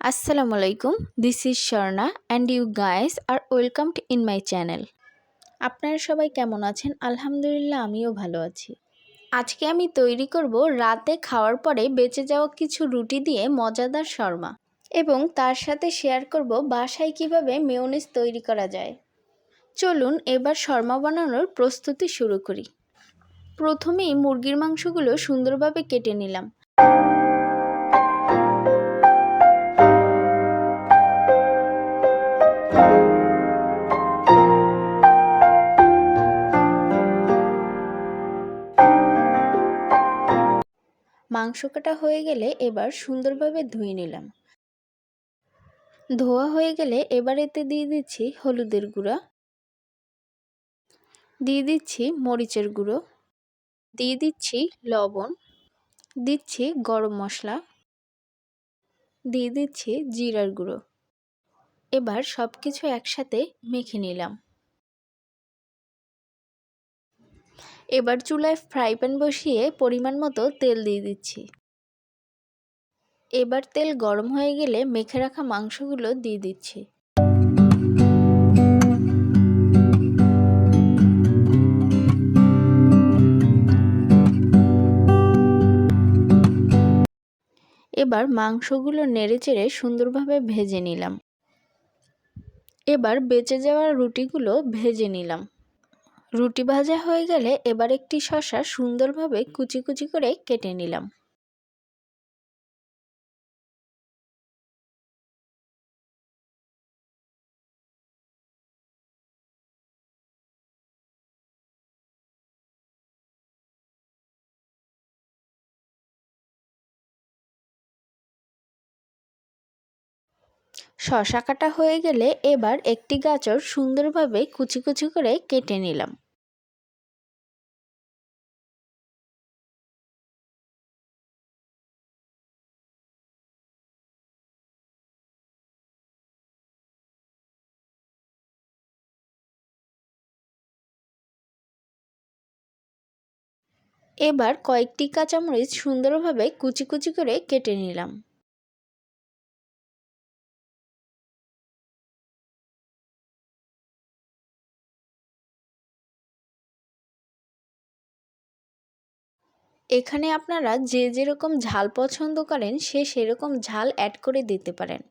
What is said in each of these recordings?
Assalamu alaikum. This is Sharna and you guys are welcomed in my channel. আপনারা সবাই কেমন আছেন? আলহামদুলিল্লাহ আমিও ভালো আছি। আজকে আমি তৈরি করব রাতে খাওয়ার পরে বেঁচে যাওয়া কিছু রুটি দিয়ে মজাদার শর্মা এবং তার সাথে শেয়ার করব বাসায় কিভাবে মেয়োনিজ তৈরি করা যায়। চলুন এবার শর্মা বানানোর প্রস্তুতি শুরু করি। প্রথমেই মুরগির মাংসগুলো সুন্দরভাবে কেটে নিলাম। মাংস কাটা হয়ে গেলে এবার সুন্দরভাবে ধুয়ে নিলাম। ধোয়া হয়ে গেলে এবার এতে দিয়ে দিচ্ছি হলুদের গুঁড়া, দিয়ে দিচ্ছি মরিচের গুঁড়ো, দিয়ে দিচ্ছি লবণ, দিচ্ছি গরম মশলা, দিয়ে দিচ্ছি জিরার গুঁড়ো। এবার সব কিছু একসাথে মেখে নিলাম। এবার চুলায় ফ্রাই প্যান বসিয়ে পরিমাণ মতো তেল দিয়ে দিচ্ছি। এবার তেল গরম হয়ে গেলে মেখে রাখা মাংসগুলো দিয়ে দিচ্ছি। এবার মাংসগুলো নেড়েচেড়ে সুন্দরভাবে ভেজে নিলাম। এবার বেঁচে যাওয়া রুটিগুলো ভেজে নিলাম। রুটি ভাজা হয়ে গেলে এবার একটি শসা সুন্দরভাবে কুচি কুচি করে কেটে নিলাম। শসা কাটা হয়ে গেলে এবার একটি গাজর সুন্দরভাবে কুচি কুচি করে কেটে নিলাম। এবার কয়েকটি কাঁচামরিচ সুন্দরভাবে কুচি কুচি করে কেটে নিলাম। এখানে আপনারা যে যেরকম ঝাল পছন্দ করেন সে সেরকম ঝাল অ্যাড করে দিতে পারেন।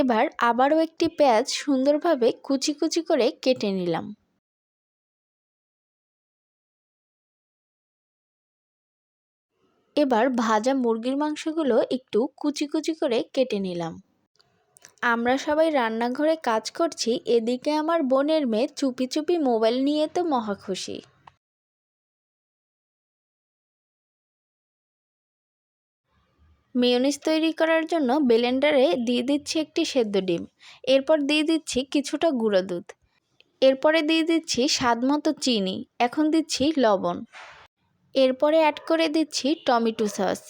এবার আবারও একটি পেঁয়াজ সুন্দরভাবে কুচি কুচি করে কেটে নিলাম। এবার ভাজা মুরগির মাংসগুলো একটু কুচি কুচি করে কেটে নিলাম। আমরা সবাই রান্নাঘরে কাজ করছি, এদিকে আমার বোনের মেয়ে চুপি চুপি মোবাইল নিয়ে তো মহা খুশি। মেয়োনিজ তৈরি করার জন্য ব্লেন্ডারে দিয়ে দিচ্ছি একটি সেদ্ধ ডিম, এরপর দিয়ে দিচ্ছি কিছুটা গুঁড়ো দুধ, এরপরে দিয়ে দিচ্ছি স্বাদমতো চিনি, এখন দিচ্ছি লবণ, এরপরে অ্যাড করে দিচ্ছি টমেটো সস,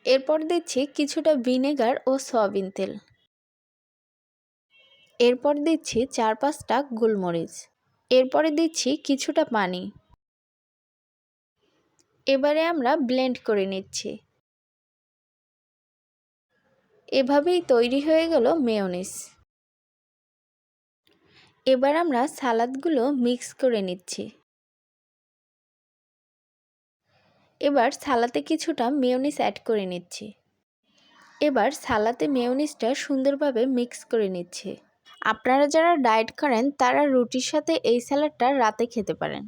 এরপর দিচ্ছি কিছুটা ভিনেগার ও সয়াবিন তেল, এরপর দিচ্ছি 4-5টা গোলমরিচ, এরপরে দিচ্ছি কিছুটা পানি। এবারে আমরা ব্লেন্ড করে নিচ্ছি। এভাবেই তৈরি হয়ে গেল মেয়োনিজ। এবার আমরা সালাদগুলো মিক্স করে নিচ্ছি। এবার সালাতে কিছুটা মেয়োনিজ অ্যাড করে নিচ্ছি। এবার সালাতে মেয়োনিজটা সুন্দরভাবে মিক্স করে নিচ্ছি। আপনারা যারা ডায়েট করেন তারা রুটির সাথে এই স্যালাডটা রাতে খেতে পারেন।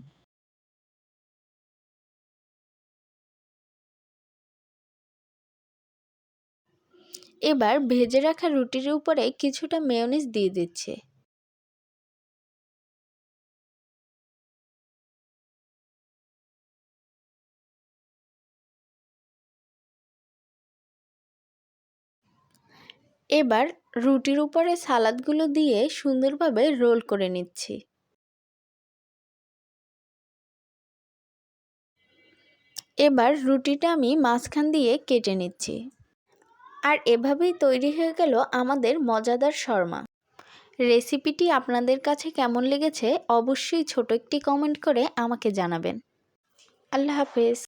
এবার ভেজে রাখা রুটির উপরে কিছুটা মেয়োনিজ দিয়ে দিচ্ছি। এবার রুটির উপরে সালাদগুলো দিয়ে সুন্দরভাবে রোল করে নিচ্ছি। এবার রুটিটা আমি মাঝখান দিয়ে কেটে নিচ্ছি। আর এভাবেই তৈরি হয়ে গেল আমাদের মজাদার শর্মা। রেসিপিটি আপনাদের কাছে কেমন লেগেছে অবশ্যই ছোট একটি কমেন্ট করে আমাকে জানাবেন। আল্লাহ হাফেজ।